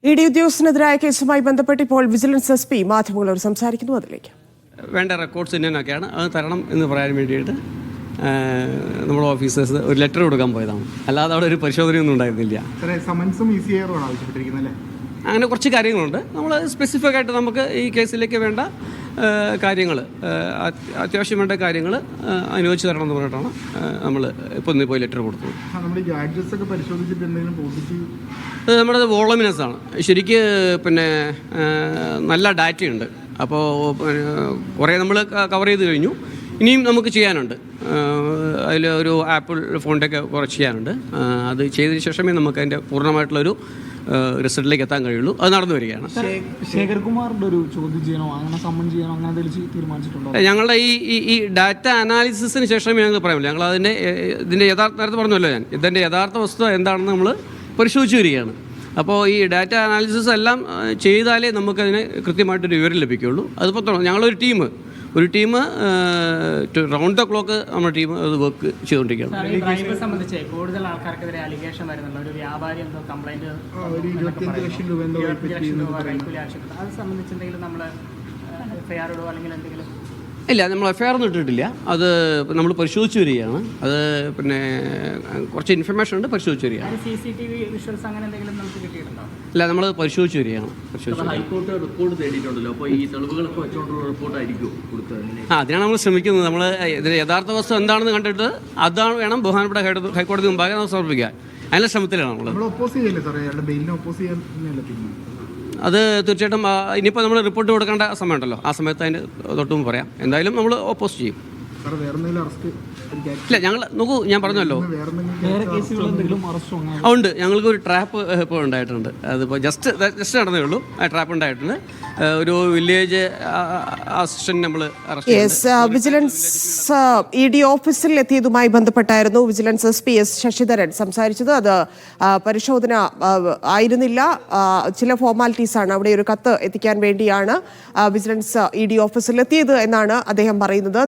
E D ഉദ്യോഗസ്ഥനെതിരായ കേസുമായി ബന്ധപ്പെട്ട് ഇപ്പോൾ വിജിലൻസ് എസ് പി മാധ്യമങ്ങളോട് സംസാരിക്കുന്നു. അതിലേക്ക് വേണ്ട റെക്കോർഡ്സ് തന്നെയൊക്കെയാണ് അത് തരണം എന്ന് പറയാൻ വേണ്ടിയിട്ട് നമ്മുടെ ഓഫീസേഴ്സ് ഒരു ലെറ്റർ കൊടുക്കാൻ പോയതാണ്. അല്ലാതെ അവിടെ ഒരു പരിശോധനയൊന്നും ഉണ്ടായിരുന്നില്ല. അങ്ങനെ കുറച്ച് കാര്യങ്ങളുണ്ട്. നമ്മൾ സ്പെസിഫിക് ആയിട്ട് നമുക്ക് ഈ കേസിലേക്ക് വേണ്ട കാര്യങ്ങൾ, അത്യാവശ്യം വേണ്ട കാര്യങ്ങൾ അനുവദിച്ച് തരണം എന്ന് പറഞ്ഞിട്ടാണ് നമ്മൾ ഇപ്പോൾ ഇന്ന് പോയി ലെറ്റർ കൊടുത്തത്. നമ്മുടെ വോളമിനസ് ആണ് ശരിക്ക്. പിന്നെ നല്ല ഡാറ്റയുണ്ട്. അപ്പോൾ കുറേ നമ്മൾ കവർ ചെയ്ത് കഴിഞ്ഞു. ഇനിയും നമുക്ക് ചെയ്യാനുണ്ട്. അതിൽ ഒരു ആപ്പിൾ ഫോണിൻ്റെയൊക്കെ കുറച്ച് ചെയ്യാനുണ്ട്. അത് ചെയ്തതിന് ശേഷമേ നമുക്ക് അതിൻ്റെ പൂർണ്ണമായിട്ടുള്ളൊരു റിസൾട്ടിലേക്ക് എത്താൻ കഴിയുള്ളൂ. അത് നടന്നു വരികയാണ്. ശേഖർകുമാറിൻ്റെ ഒരു ചോദ്യം ചെയ്യണോ, അങ്ങനെ സമ്മൻ ചെയ്യണോ, അങ്ങനെ എന്തെങ്കിലും തീരുമാനിച്ചിട്ടുണ്ടോ? ഞങ്ങളുടെ ഈ ഡാറ്റ അനാലിസിസിന് ശേഷമേ ഞങ്ങൾക്ക് പറയാൻ പറ്റില്ല. ഞങ്ങൾ ഇതിൻ്റെ നേരത്തെ പറഞ്ഞല്ലോ, ഇതിൻ്റെ യഥാർത്ഥ വസ്തുത എന്താണെന്ന് നമ്മൾ പരിശോധിച്ച് വരികയാണ്. അപ്പോൾ ഈ ഡാറ്റ അനാലിസിസ് എല്ലാം ചെയ്താലേ നമുക്കതിന് കൃത്യമായിട്ടൊരു വിവരം ലഭിക്കുകയുള്ളൂ. അതിപ്പോൾ ഞങ്ങളൊരു ടീം റൗണ്ട് ദ ക്ലോക്ക് നമ്മുടെ ടീം അത് വർക്ക് ചെയ്തുകൊണ്ടിരിക്കുകയാണ്. കൂടുതൽ ആൾക്കാർക്കെതിരെ അലിഗേഷൻ വരുന്നുള്ള ഒരു വ്യാപാരി എന്തോ കംപ്ലൈന്റ് അത് സംബന്ധിച്ച് എന്തെങ്കിലും നമ്മൾ എഫ്ഐആർ ഇടുവോ അല്ലെങ്കിൽ എന്തെങ്കിലും? ഇല്ല, നമ്മൾ എഫ്ഐആർ ഒന്നും ഇട്ടിട്ടില്ല. അത് നമ്മൾ പരിശോധിച്ച് വരികയാണ്. അത് പിന്നെ കുറച്ച് ഇൻഫർമേഷൻ ഉണ്ട്, പരിശോധിച്ച് വരികയാണ്. CCTV വിഷ്വൽസ് അങ്ങനെ എന്തെങ്കിലും നമുക്ക് കിട്ടിയിട്ടുണ്ടോ? ഇല്ല, നമ്മൾ പരിശോധിച്ച് വരികയാണ്. ഹൈക്കോർട്ട് റിപ്പോർട്ട് തേടിയിട്ടുണ്ടല്ലോ. അപ്പോൾ ഈ തെളിവുകളൊക്കെ വെച്ചുകൊണ്ടുള്ള റിപ്പോർട്ടായിരിക്കും കൊടുത്തത്? അതിനാണ് നമ്മൾ ശ്രമിക്കുന്നത്. നമ്മൾ ഇതിൻ്റെ യഥാർത്ഥ വസ്തു എന്താണെന്ന് കണ്ടിട്ട് അതാണ് വേണം ബഹുമാനപ്പെട്ട ഹൈക്കോടതി മുമ്പാകെ നമ്മൾ സമർപ്പിക്കാൻ. അതിൻ്റെ ശ്രമത്തിലാണ് നമ്മൾ. അത് തീർച്ചയായിട്ടും ഇനിയിപ്പോൾ നമ്മൾ റിപ്പോർട്ട് കൊടുക്കേണ്ട സമയമുണ്ടല്ലോ, ആ സമയത്ത് അതിൻ്റെ തൊട്ടും പറയാം. എന്തായാലും നമ്മൾ ഓപ്പോസ് ചെയ്യും. ഇല്ല, ഞങ്ങൾ നോക്കൂ, ഞാൻ പറഞ്ഞല്ലോ ഉണ്ട്. ഞങ്ങൾക്ക് ഒരു ട്രാപ്പ് ഇപ്പോൾ ഉണ്ടായിട്ടുണ്ട്. അതിപ്പോൾ ജസ്റ്റ് നടന്നേ ഉള്ളൂ. ആ ട്രാപ്പ് ഉണ്ടായിട്ടുണ്ട്. ഒരു വില്ലേജ് അസിസ്റ്റന്റ് നമ്മൾ വിജിലൻസ് ഇ ഡി ഓഫീസിൽ എത്തിയതുമായി ബന്ധപ്പെട്ടായിരുന്നു vigilance S P S Sasidharan സംസാരിച്ചത്. അത് പരിശോധന ആയിരുന്നില്ല, ചില ഫോർമാലിറ്റീസ് ആണ്. അവിടെ ഒരു കത്ത് എത്തിക്കാൻ വേണ്ടിയാണ് വിജിലൻസ് ഇ ഡി ഓഫീസിൽ എത്തിയത് എന്നാണ് അദ്ദേഹം പറയുന്നത്.